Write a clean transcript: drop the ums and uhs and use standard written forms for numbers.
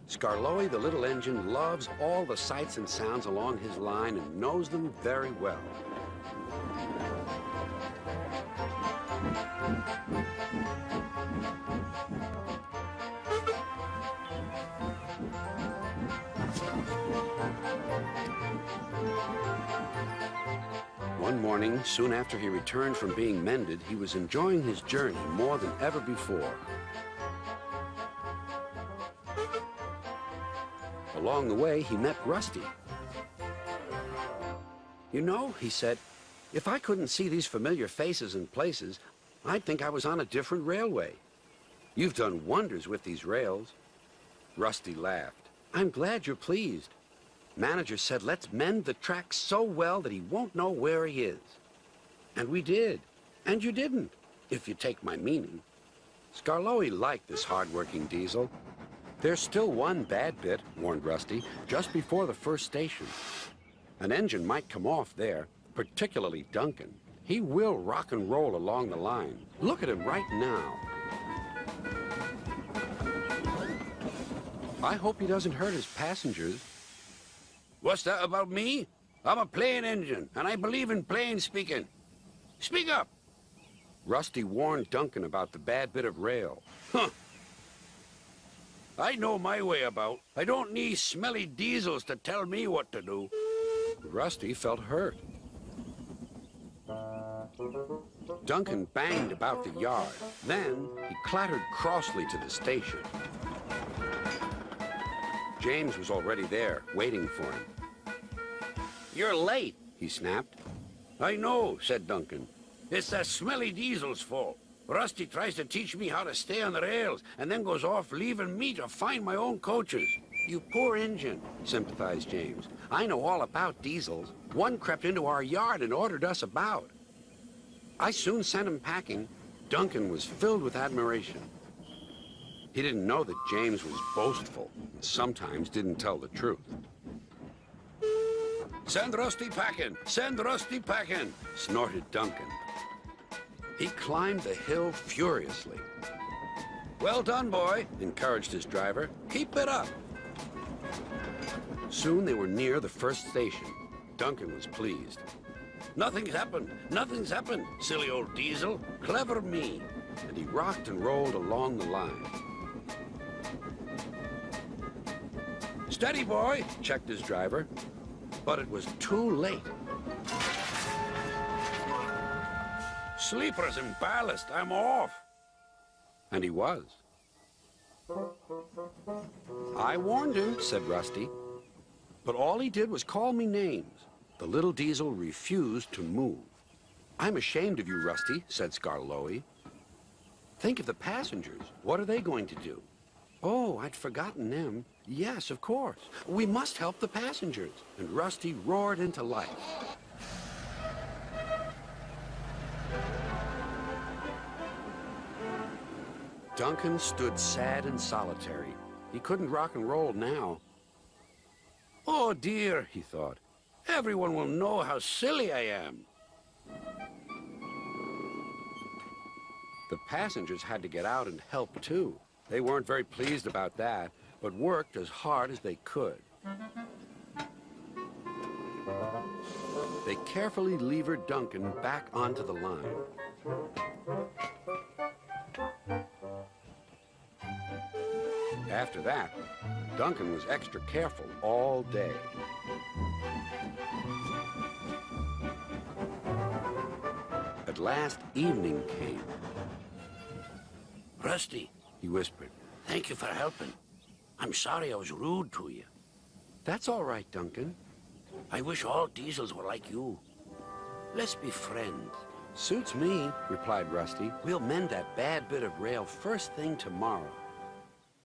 Skarloey, the little engine, loves all the sights and sounds along his line and knows them very well. One morning, soon after he returned from being mended, he was enjoying his journey more than ever before. Along the way, he met Rusty. "You know," he said, "if I couldn't see these familiar faces and places, I'd think I was on a different railway. You've done wonders with these rails." Rusty laughed. "I'm glad you're pleased. Manager said let's mend the track so well that he won't know where he is. And we did. And you didn't, if you take my meaning." Skarloey liked this hard-working diesel. "There's still one bad bit," warned Rusty, "just before the first station. An engine might come off there, particularly Duncan. He will rock and roll along the line. Look at him right now. I hope he doesn't hurt his passengers." "What's that about me? I'm a plain engine, and I believe in plain speaking. Speak up." Rusty warned Duncan about the bad bit of rail. "Huh. I know my way about. I don't need smelly diesels to tell me what to do." Rusty felt hurt. Duncan banged about the yard. Then he clattered crossly to the station. James was already there, waiting for him. "You're late," he snapped. "I know," said Duncan. "It's that smelly diesel's fault. Rusty tries to teach me how to stay on the rails and then goes off leaving me to find my own coaches." "You poor engine," sympathized James. "I know all about diesels. One crept into our yard and ordered us about. I soon sent him packing." Duncan was filled with admiration. He didn't know that James was boastful and sometimes didn't tell the truth. "Send Rusty packing! Send Rusty packing!" snorted Duncan. He climbed the hill furiously. "Well done, boy," encouraged his driver. "Keep it up." Soon they were near the first station. Duncan was pleased. "Nothing's happened. Nothing's happened, silly old diesel. Clever me." And he rocked and rolled along the line. "Steady, boy," checked his driver. But it was too late. "Sleepers and ballast, I'm off." And he was. "I warned him," said Rusty. "But all he did was call me names." The little diesel refused to move. "I'm ashamed of you, Rusty," said Skarloey. "Think of the passengers. What are they going to do?" "Oh, I'd forgotten them. Yes, of course. We must help the passengers." And Rusty roared into life. Duncan stood sad and solitary. He couldn't rock and roll now. "Oh dear," he thought. "Everyone will know how silly I am." The passengers had to get out and help too. They weren't very pleased about that, but worked as hard as they could. They carefully levered Duncan back onto the line. After that, Duncan was extra careful all day. At last, evening came. "Rusty," he whispered, "thank you for helping. I'm sorry I was rude to you." "That's all right, Duncan." "I wish all diesels were like you. Let's be friends." "Suits me," replied Rusty. "We'll mend that bad bit of rail first thing tomorrow."